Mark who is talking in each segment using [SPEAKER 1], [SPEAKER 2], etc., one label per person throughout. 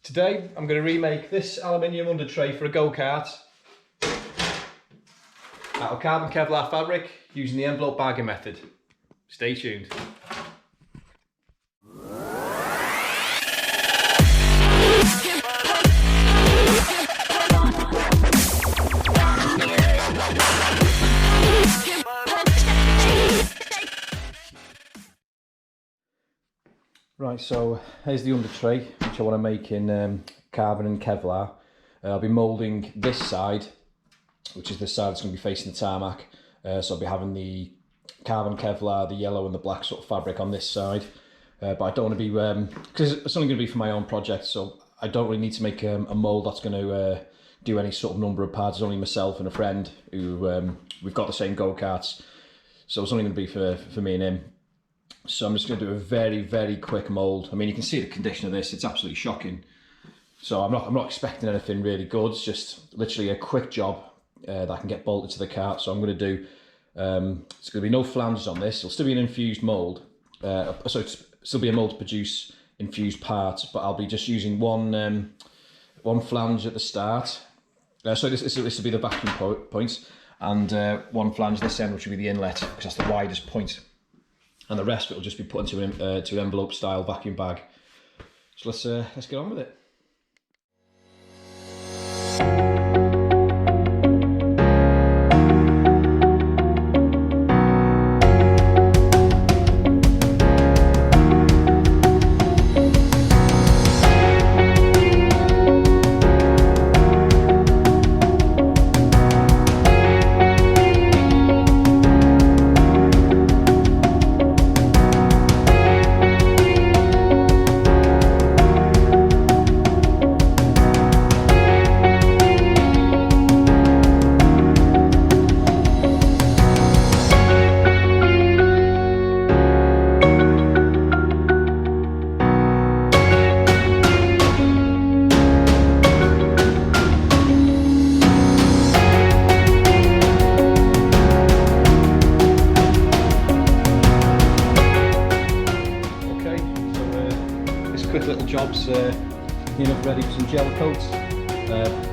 [SPEAKER 1] Today I'm going to remake this aluminium under tray for a go-kart out of carbon Kevlar fabric using the envelope bagging method. Stay tuned. Right, so here's the under tray, which I want to make in carbon and Kevlar. I'll be moulding this side, which is the side that's going to be facing the tarmac. So I'll be having the carbon Kevlar, the yellow and the black sort of fabric on this side. But I don't want to be, because it's only going to be for my own project, so I don't really need to make a mould that's going to do any sort of number of parts. It's only myself and a friend who, we've got the same go-karts. So it's only going to be for me and him. So I'm just going to do a very, very quick mould. I mean, you can see the condition of this, it's absolutely shocking. So I'm not expecting anything really good, it's just literally a quick job that I can get bolted to the cart. So I'm going to do, it's going to be no flanges on this, it'll still be an infused mould. So it's still be a mould to produce infused parts, but I'll be just using one flange at the start. So this will be the vacuum point, and one flange this end, which will be the inlet, because that's the widest point. And the rest of it will just be put into an envelope style vacuum bag. So let's get on with it. Quick little jobs, enough ready for some gel coats.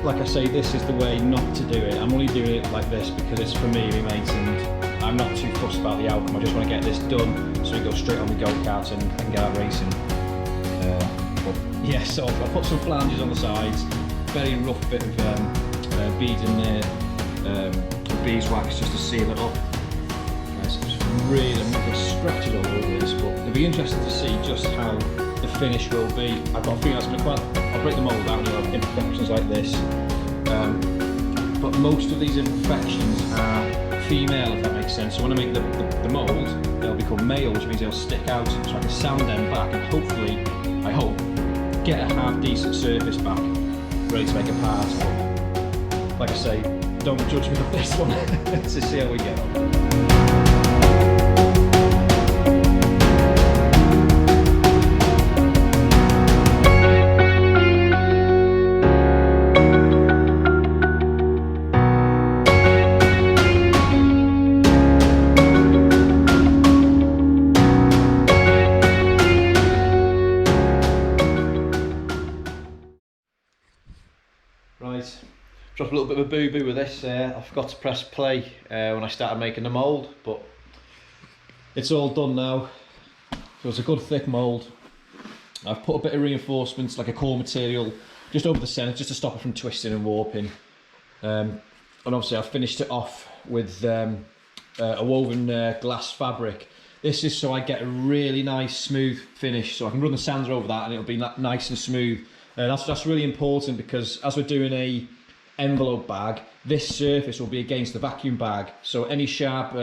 [SPEAKER 1] Like I say, this is the way not to do it. I'm only doing it like this because it's for me, my mates, and I'm not too fussed about the outcome. I just want to get this done so we go straight on the go-kart and get out racing. But yeah, so I've put some flanges on the sides, very rough bit of beads in there, beeswax just to seal it up. So it's really, I'm not going to scratch it all over this, but it'll be interesting to see just how the finish will be. I've got a feeling that's going to I'll break the mould out and you'll have imperfections like this. But most of these imperfections are female, if that makes sense. So when I make the mould, they'll become male, which means they'll stick out, so I can sand them back and hopefully, I hope, get a half decent surface back, ready to make a part. But like I say, don't judge me on this one. Let's see how we get on. Right, dropped a little bit of a boo-boo with this. I forgot to press play when I started making the mould, but it's all done now. So it's a good thick mould. I've put a bit of reinforcements, like a core material, just over the centre, just to stop it from twisting and warping. And obviously I've finished it off with a woven glass fabric. This is so I get a really nice smooth finish, so I can run the sander over that and it'll be nice and smooth. That's really important because as we're doing a envelope bag, this surface will be against the vacuum bag, so any sharp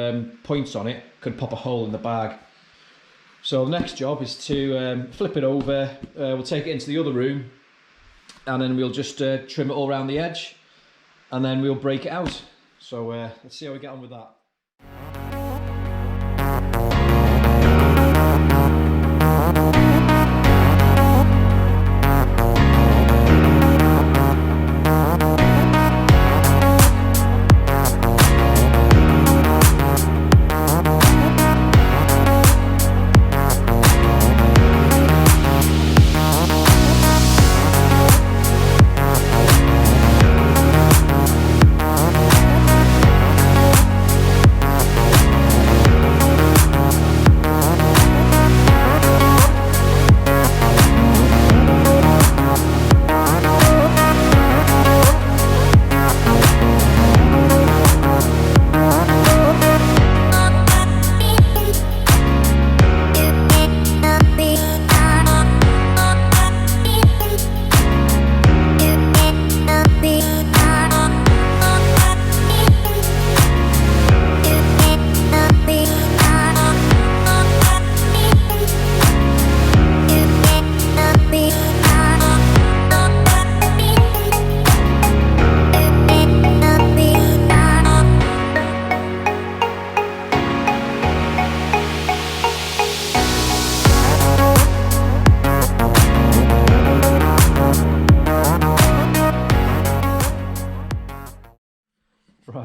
[SPEAKER 1] points on it could pop a hole in the bag. So the next job is to flip it over. We'll take it into the other room and then we'll just trim it all around the edge and then we'll break it out. So let's see how we get on with that.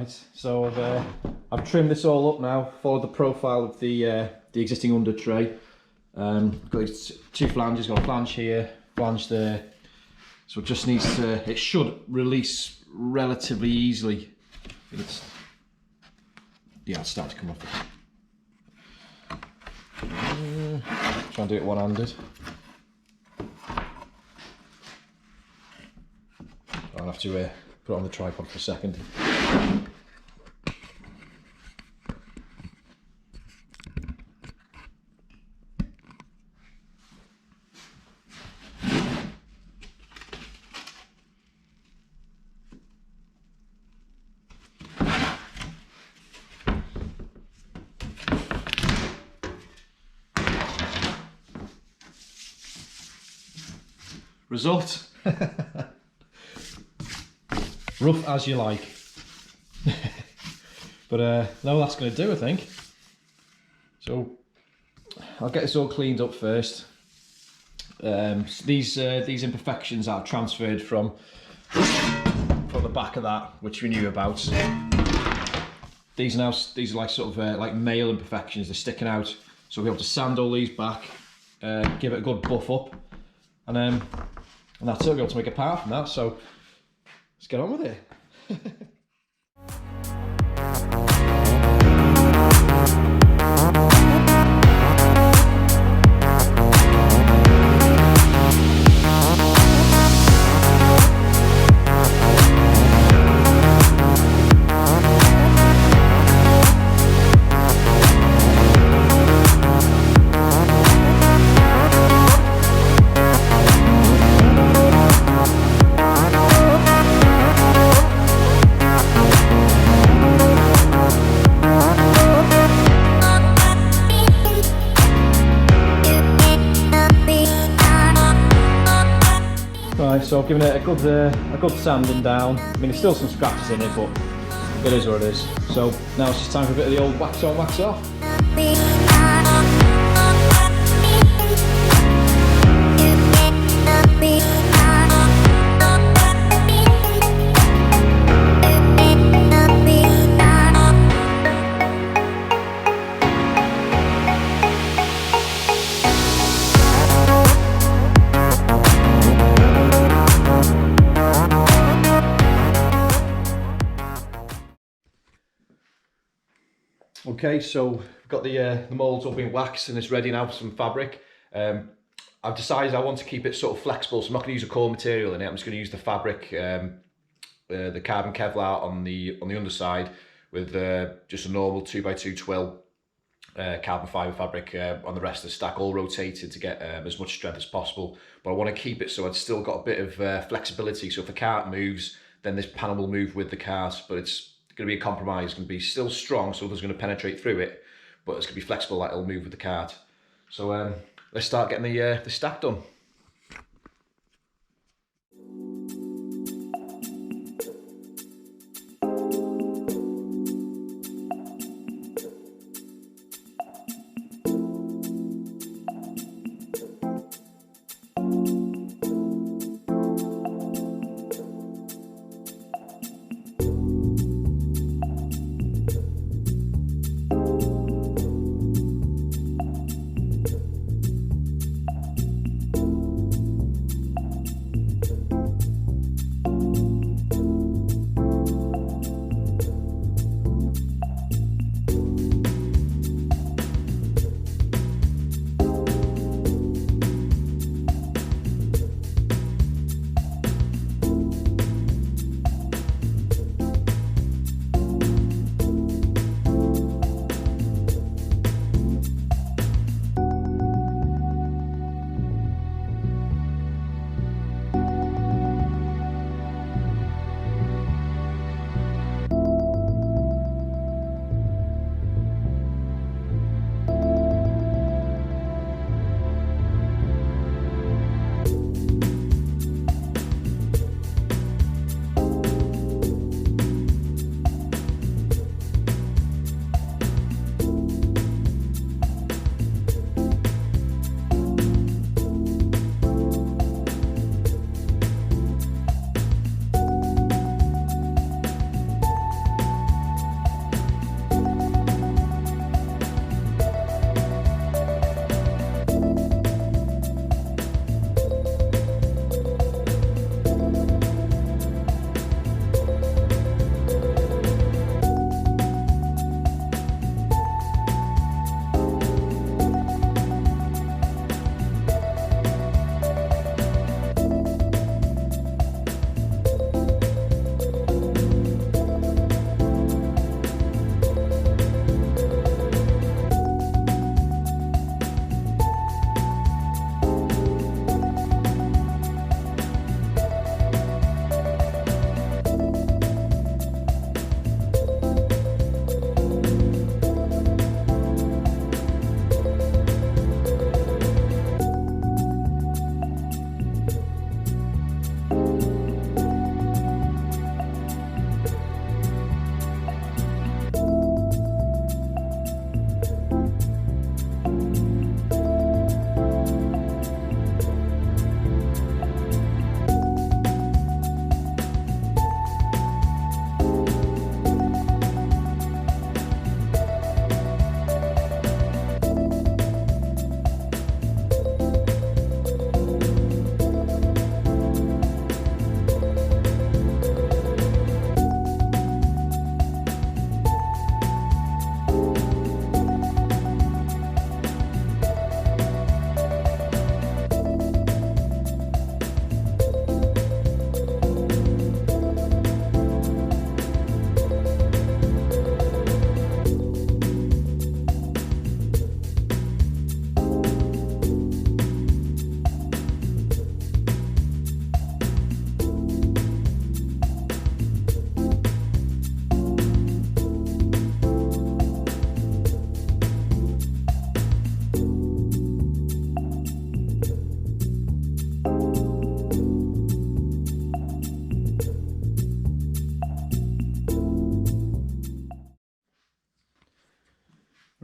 [SPEAKER 1] Right, so I've trimmed this all up now, followed the profile of the existing under tray. Got these two flanges, got a flange here, flange there. So it just needs to, it should release relatively easily. It's starting to come off. Try and do it one-handed. I'll have to put it on the tripod for a second. Result. Rough as you like. But no, that's going to do, I think. So I'll get this all cleaned up first. These imperfections are transferred from the back of that, which we knew about. These are like sort of like male imperfections. They're sticking out, so we'll be able to sand all these back, give it a good buff up, and that's it. We'll be able to make a part from that. So let's get on with it. So I've given it a good sanding down. I mean, there's still some scratches in it, but it is what it is. So now it's just time for a bit of the old wax on, wax off. Okay, so we've got the moulds all being waxed and it's ready now for some fabric. I've decided I want to keep it sort of flexible, so I'm not going to use a core material in it. I'm just going to use the fabric, the carbon Kevlar on the underside, with just a normal 2x2 twill carbon fibre fabric on the rest of the stack, all rotated to get as much strength as possible. But I want to keep it so I've still got a bit of flexibility, so if the cart moves, then this panel will move with the cart, but it's going to be a compromise. It's going to be still strong, so there's going to penetrate through it, but it's going to be flexible, like it'll move with the cart. So let's start getting the stack done.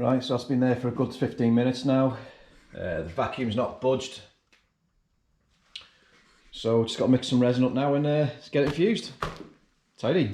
[SPEAKER 1] Right, so that's been there for a good 15 minutes now. The vacuum's not budged. So just got to mix some resin up now and let's get it infused. Tidy.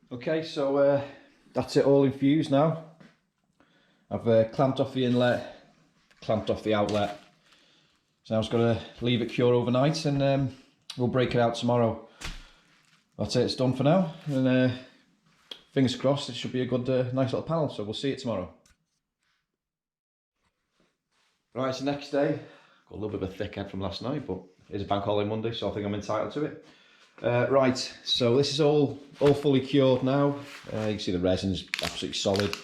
[SPEAKER 1] Okay, so that's it all infused now. I've clamped off the inlet, clamped off the outlet. So now I've just got to leave it cure overnight and we'll break it out tomorrow. That's it, it's done for now. And fingers crossed, it should be a good, nice little panel. So we'll see it tomorrow. Right, it's the next day. Got a little bit of a thick head from last night, but it's a bank holiday Monday, so I think I'm entitled to it. Right, so this is all fully cured now. You can see the resin's absolutely solid.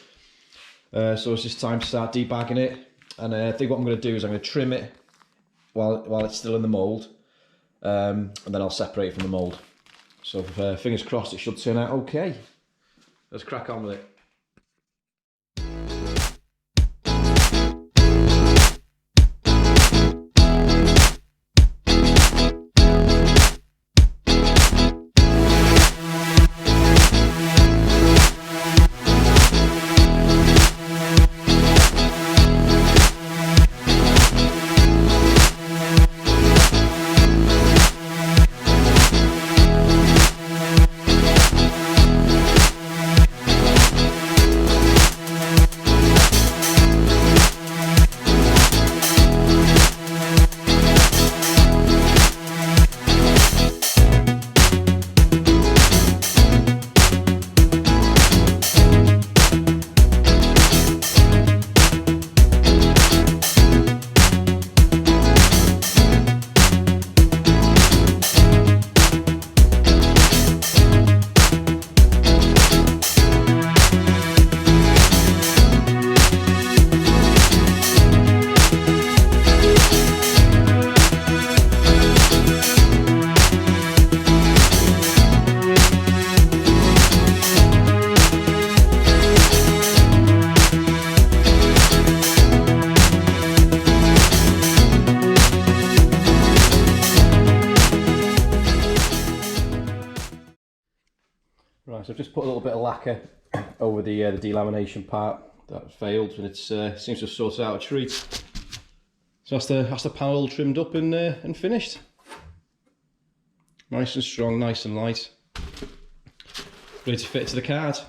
[SPEAKER 1] So it's just time to start debagging it. And I think what I'm going to do is I'm going to trim it while it's still in the mould, and then I'll separate it from the mould. So fingers crossed, it should turn out okay. Let's crack on with it. Right, so I've just put a little bit of lacquer over the delamination part that failed, and it seems to have sorted out a treat. So that's the panel all trimmed up and finished. Nice and strong, nice and light. Ready to fit to the card.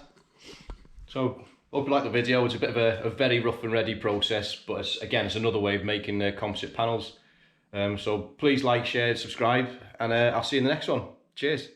[SPEAKER 1] So hope you like the video. It's a bit of a very rough and ready process, but it's another way of making composite panels. So please like, share, subscribe, and I'll see you in the next one. Cheers.